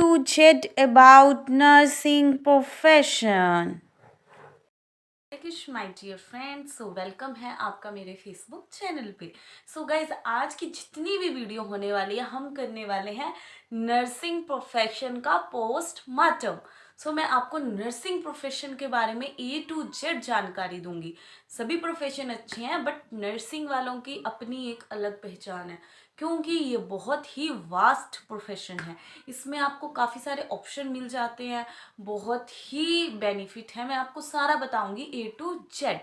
to Z about nursing profession. My dear friends, so welcome है आपका मेरे Facebook channel पे। सो गाइज, आज की जितनी भी वीडियो होने वाली है हम करने वाले हैं नर्सिंग प्रोफेशन का पोस्टमार्टम। सो मैं आपको नर्सिंग प्रोफेशन के बारे में A to Z जानकारी दूंगी। सभी प्रोफेशन अच्छे हैं बट नर्सिंग वालों की अपनी एक अलग पहचान है, क्योंकि ये बहुत ही वास्ट प्रोफेशन है। इसमें आपको काफ़ी सारे ऑप्शन मिल जाते हैं, बहुत ही बेनिफिट है। मैं आपको सारा बताऊंगी A to Z,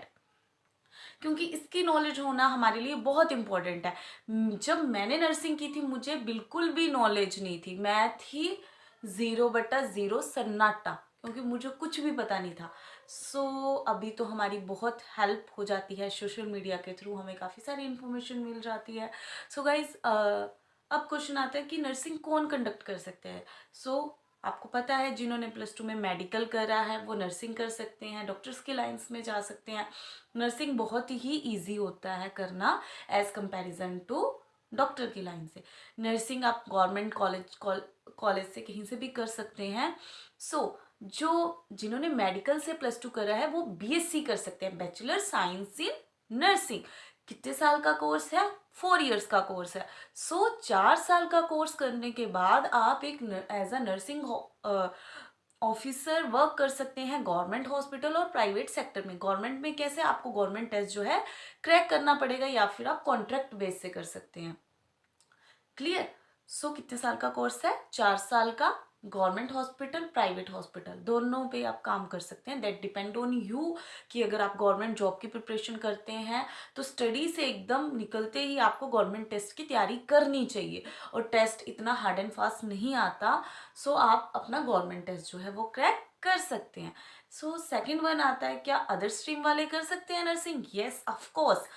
क्योंकि इसकी नॉलेज होना हमारे लिए बहुत इम्पोर्टेंट है। जब मैंने नर्सिंग की थी मुझे बिल्कुल भी नॉलेज नहीं थी, मैं थी 0/0 सन्नाटा, क्योंकि मुझे कुछ भी पता नहीं था। अभी तो हमारी बहुत हेल्प हो जाती है, सोशल मीडिया के थ्रू हमें काफ़ी सारी इन्फॉर्मेशन मिल जाती है। गाइज, अब क्वेश्चन आता है कि नर्सिंग कौन कंडक्ट कर सकते हैं। आपको पता है, जिन्होंने +2 में मेडिकल करा है वो नर्सिंग कर सकते हैं, डॉक्टर्स की लाइंस में जा सकते हैं। नर्सिंग बहुत ही इजी होता है करना एज कंपैरिजन टू डॉक्टर की लाइन से। नर्सिंग आप गवर्नमेंट कॉलेज से कहीं से भी कर सकते हैं। जो जिन्होंने मेडिकल से +2 करा है वो BSc कर सकते हैं, बैचलर साइंस इन नर्सिंग। कितने साल का कोर्स है? 4 इयर्स का कोर्स है। 4 साल का कोर्स करने के बाद आप एक as a nursing officer work कर सकते हैं गवर्नमेंट हॉस्पिटल और प्राइवेट सेक्टर में। गवर्नमेंट में कैसे? आपको गवर्नमेंट टेस्ट जो है क्रैक करना पड़ेगा, या फिर आप कॉन्ट्रैक्ट बेस से कर सकते हैं। क्लियर? कितने साल का कोर्स है? 4 साल का। गवर्नमेंट हॉस्पिटल, प्राइवेट हॉस्पिटल, दोनों पे आप काम कर सकते हैं। दैट डिपेंड ऑन यू कि अगर आप गवर्नमेंट जॉब की प्रिपरेशन करते हैं तो स्टडी से एकदम निकलते ही आपको गवर्नमेंट टेस्ट की तैयारी करनी चाहिए, और टेस्ट इतना हार्ड एंड फास्ट नहीं आता। आप अपना गवर्नमेंट टेस्ट जो है वो क्रैक कर सकते हैं। सेकंड वन आता है, क्या अदर स्ट्रीम वाले कर सकते हैं nursing? Yes, of course.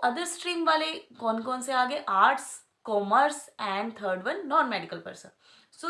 Other stream वाले कौन कौन से? आगे arts, commerce and third one non medical person.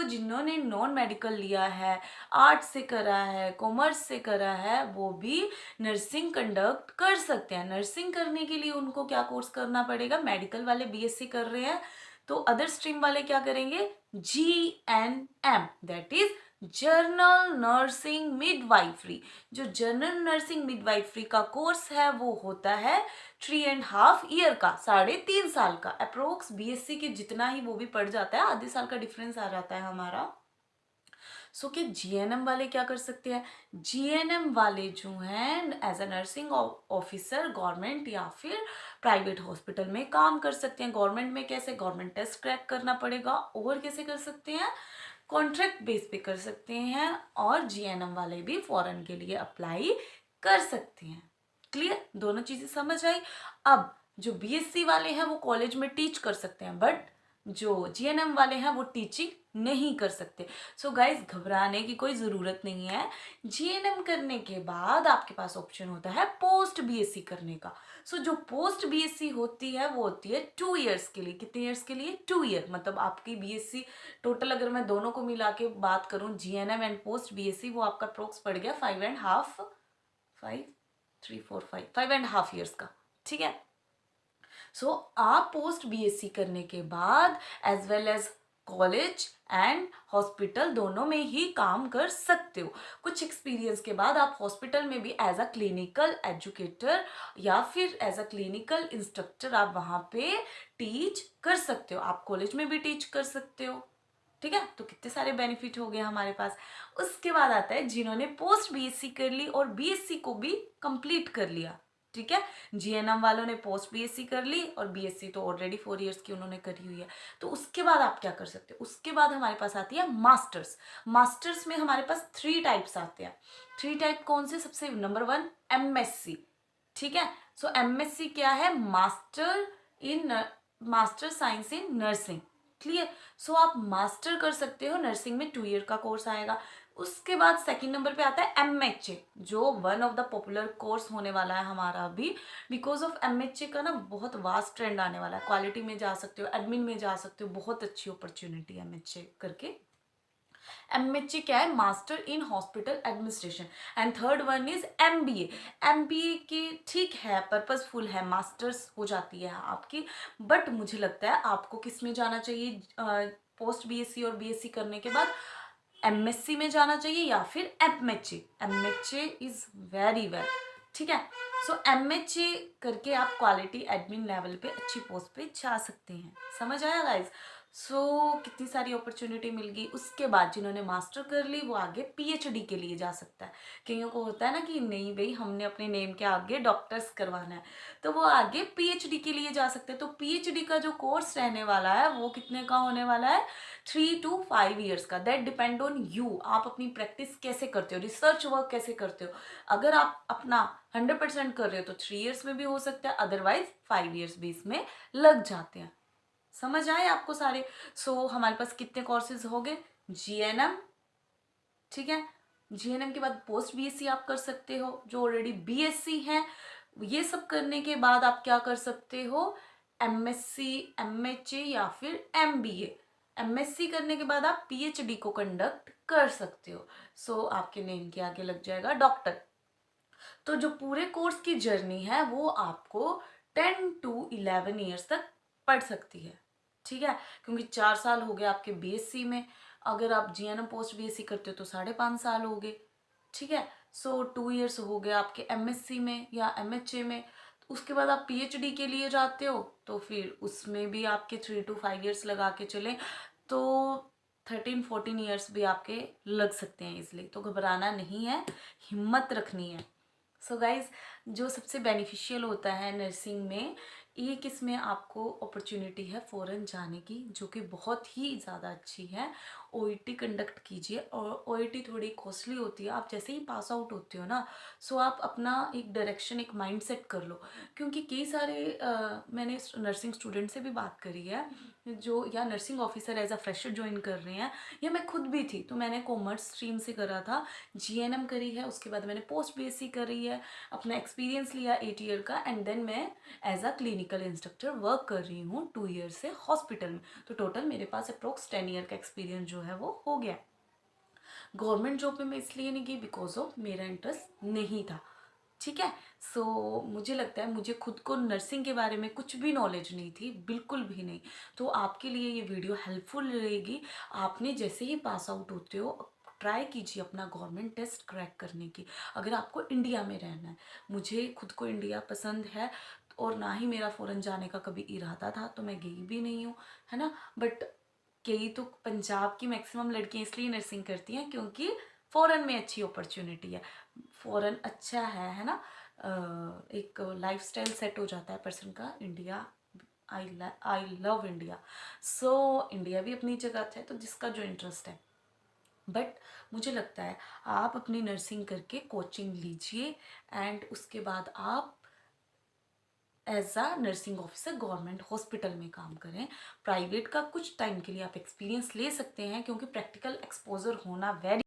जिन्होंने नॉन मेडिकल लिया है, आर्ट्स से करा है, कॉमर्स से करा है, वो भी नर्सिंग कंडक्ट कर सकते हैं। नर्सिंग करने के लिए उनको क्या कोर्स करना पड़ेगा? मेडिकल वाले BSc कर रहे हैं तो अदर स्ट्रीम वाले क्या करेंगे? GNM, that is journal nursing midwifery. जो जर्नल नर्सिंग मिडवाइफरी का कोर्स है वो होता है 3.5 ईयर का, 3.5 साल का अप्रोक्स। BSc के जितना ही वो भी पड़ जाता है, आधे साल का डिफरेंस आ जाता है हमारा। कि GNM वाले क्या कर सकते हैं? GNM वाले जो हैं as a nursing officer government या फिर प्राइवेट हॉस्पिटल में काम कर सकते हैं। गवर्नमेंट में कैसे? गवर्नमेंट टेस्ट क्रैक करना पड़ेगा। और कैसे कर सकते हैं? कॉन्ट्रैक्ट बेस पे कर सकते हैं। और GNM वाले भी फॉरेन के लिए अप्लाई कर सकते हैं। क्लियर? दोनों चीजें समझ आई। अब जो BSc वाले हैं वो कॉलेज में टीच कर सकते हैं, बट जो GNM वाले हैं वो टीचिंग नहीं कर सकते। गाइज, घबराने की कोई ज़रूरत नहीं है। GNM करने के बाद आपके पास ऑप्शन होता है पोस्ट BSc करने का। जो पोस्ट BSc होती है वो होती है 2 इयर्स के लिए। कितने इयर्स के लिए? 2 ईयर। मतलब आपकी BSc टोटल अगर मैं दोनों को मिला के बात करूं, GNM एंड पोस्ट BSc, वो आपका अप्रोक्स पड़ गया 5.5 इयर्स का। ठीक है। आप पोस्ट BSc करने के बाद as well as college and hospital दोनों में ही काम कर सकते हो। कुछ एक्सपीरियंस के बाद आप हॉस्पिटल में भी एज अ क्लिनिकल एजुकेटर या फिर एज अ क्लिनिकल इंस्ट्रक्टर आप वहाँ पे टीच कर सकते हो। आप कॉलेज में भी टीच कर सकते हो। ठीक है, तो कितने सारे बेनिफिट हो गए हमारे पास। उसके बाद आता है जिन्होंने पोस्ट BSc कर ली और BSc को भी कंप्लीट कर लिया। ठीक है, GNM वालों ने पोस्ट BSc कर ली और BSc तो ऑलरेडी 4 इयर्स की उन्होंने करी हुई है। तो उसके बाद आप क्या कर सकते हो? उसके बाद हमारे पास आती है मास्टर्स। मास्टर्स में हमारे पास 3 टाइप्स आते हैं। 3 टाइप कौन से? सबसे नंबर 1 MSc। ठीक है, MSc क्या है? Master science in nursing. Clear? आप मास्टर कर सकते हो नर्सिंग में, 2 ईयर का कोर्स आएगा। उसके बाद सेकंड नंबर पे आता है MHA, जो one of the popular course होने वाला है हमारा अभी। बिकॉज ऑफ MHA का ना बहुत वास्ट ट्रेंड आने वाला है। क्वालिटी में जा सकते हो, एडमिन में जा सकते हो, बहुत अच्छी अपॉर्चुनिटी MHA करके। MHA क्या है? Master in hospital administration. And third one is MBA। MBA की ठीक है, पर्पसफुल है, मास्टर्स हो जाती है आपकी, बट मुझे लगता है आपको किस में जाना चाहिए? पोस्ट बीएससी और बीएससी करने के बाद एमएससी में जाना चाहिए या फिर MHA. MHA is very well, ठीक है। सो एमएचए करके आप क्वालिटी एडमिन लेवल पे अच्छी पोस्ट पे जा सकते हैं। समझ आया गाइज? सो कितनी सारी अपॉर्चुनिटी मिल गई। उसके बाद जिन्होंने मास्टर कर ली वो आगे पीएचडी के लिए जा सकता है। कईयों को होता है ना कि नहीं भाई हमने अपने नेम के आगे डॉक्टर्स करवाना है, तो वो आगे पीएचडी के लिए जा सकते हैं। तो पीएचडी का जो कोर्स रहने वाला है वो कितने का होने वाला है? 3 to 5 ईयर्स का। दैट डिपेंड ऑन यू, आप अपनी प्रैक्टिस कैसे करते हो, रिसर्च वर्क कैसे करते हो। अगर आप अपना 100% कर रहे हो तो 3 ईयर्स में भी हो सकता है, अदरवाइज 5 ईयर्स भी इसमें लग जाते हैं। समझ आए आपको सारे? सो हमारे पास कितने कोर्सेज हो गए? जीएनएम, ठीक है। जीएनएम के बाद पोस्ट बीएससी आप कर सकते हो, जो ऑलरेडी बीएससी है। ये सब करने के बाद आप क्या कर सकते हो? एमएससी, एमएचए या फिर एमबीए। एमएससी करने के बाद आप पीएचडी को कंडक्ट कर सकते हो। सो आपके नेम के आगे लग जाएगा डॉक्टर। तो जो पूरे कोर्स की जर्नी है वो आपको 10 to 11 ईयर्स तक पढ़ सकती है, ठीक है। क्योंकि 4 साल हो गए आपके बीएससी में, अगर आप जीएनएम पोस्ट बीएससी करते हो तो 5.5 साल हो गए, ठीक है। सो 2 ईयर्स हो गए आपके एमएससी में या एमएचए में। तो उसके बाद आप पीएचडी के लिए जाते हो तो फिर उसमें भी आपके 3 to 5 ईयर्स लगा के चले तो 13-14 ईयर्स भी आपके लग सकते हैं इसलिए। तो घबराना नहीं है, हिम्मत रखनी है। सो गाइज, जो सबसे बेनिफिशियल होता है नर्सिंग में, एक इसमें आपको अपॉर्चुनिटी है फ़ॉरेन जाने की, जो कि बहुत ही ज़्यादा अच्छी है। ओईटी कंडक्ट कीजिए, और ओईटी थोड़ी कॉस्टली होती है। आप जैसे ही पास आउट होते हो ना, सो आप अपना एक डायरेक्शन, एक माइंड सेट कर लो। क्योंकि कई सारे मैंने नर्सिंग स्टूडेंट से भी बात करी है जो या nursing officer as a fresher join कर रहे हैं, या मैं खुद भी थी। तो मैंने कॉमर्स स्ट्रीम से करा था, जीएनएम करी है, उसके बाद मैंने पोस्ट बीएससी करी है, अपना एक्सपीरियंस लिया 8 ईयर का, एंड देन मैं as a clinical instructor work कर रही हूँ 2 ईयर से हॉस्पिटल में। तो टोटल मेरे पास अप्रोक्स 10 ईयर का एक्सपीरियंस जो है वो हो गया। गवर्नमेंट जॉब में मैं इसलिए नहीं गई बिकॉज ऑफ मेरा इंटरेस्ट नहीं था, ठीक है। सो मुझे लगता है मुझे खुद को नर्सिंग के बारे में कुछ भी नॉलेज नहीं थी, बिल्कुल भी नहीं। तो आपके लिए ये वीडियो हेल्पफुल रहेगी। आपने जैसे ही पास आउट होते हो ट्राई कीजिए अपना गवर्नमेंट टेस्ट क्रैक करने की, अगर आपको इंडिया में रहना है। मुझे खुद को इंडिया पसंद है और ना ही मेरा फ़ॉरेन जाने का कभी इरादा था, तो मैं गई भी नहीं हूँ, है ना। बट कई तो पंजाब की मैक्सिमम लड़कियाँ इसलिए नर्सिंग करती हैं क्योंकि फ़ॉरेन में अच्छी अपॉर्चुनिटी है, फ़ॉरेन अच्छा है ना। एक लाइफस्टाइल सेट हो जाता है पर्सन का। India, I love India. So India भी अपनी जगह अच्छा है, तो जिसका जो इंटरेस्ट है। बट मुझे लगता है आप अपनी नर्सिंग करके कोचिंग लीजिए, एंड उसके बाद आप as a nursing officer government hospital में काम करें। प्राइवेट का कुछ टाइम के लिए आप एक्सपीरियंस ले सकते हैं, क्योंकि प्रैक्टिकल एक्सपोजर होना वेरी,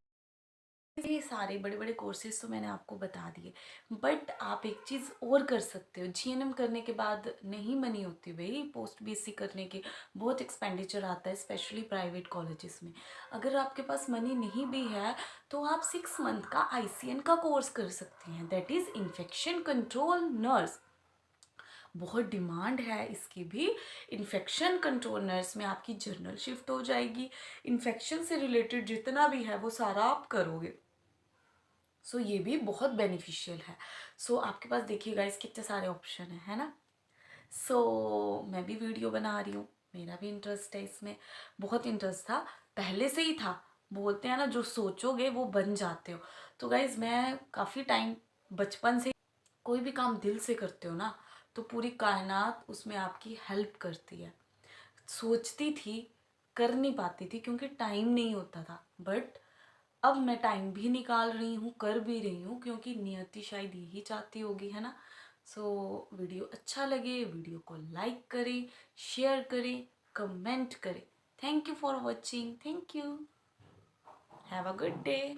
ये सारे बड़े बड़े कोर्सेज तो मैंने आपको बता दिए। बट आप एक चीज़ और कर सकते हो, जीएनएम करने के बाद नहीं मनी होती भाई पोस्ट बीएससी करने के, बहुत एक्सपेंडिचर आता है स्पेशली प्राइवेट कॉलेजेस में। अगर आपके पास मनी नहीं भी है तो आप 6 मंथ का आईसीएन का कोर्स कर सकते हैं, that is infection control nurse. बहुत डिमांड है इसकी भी। इन्फेक्शन कंट्रोल नर्स में आपकी जर्नल शिफ्ट हो जाएगी, इन्फेक्शन से रिलेटेड जितना भी है वो सारा आप करोगे। सो ये भी बहुत बेनिफिशियल है। सो आपके पास देखिए गाइस कितने सारे ऑप्शन है ना। सो मैं भी वीडियो बना रही हूँ, मेरा भी इंटरेस्ट है इसमें, बहुत इंटरेस्ट था, पहले से ही था। बोलते हैं ना जो सोचोगे वो बन जाते हो। तो गाइज मैं काफ़ी टाइम, बचपन से, कोई भी काम दिल से करते हो ना तो पूरी कायनात उसमें आपकी हेल्प करती है। सोचती थी, कर नहीं पाती थी क्योंकि टाइम नहीं होता था, बट अब मैं टाइम भी निकाल रही हूँ, कर भी रही हूँ, क्योंकि नियति शायद यही चाहती होगी, है ना। सो वीडियो अच्छा लगे, वीडियो को लाइक करें, शेयर करें, कमेंट करें। Thank you for watching, thank you, have a good day.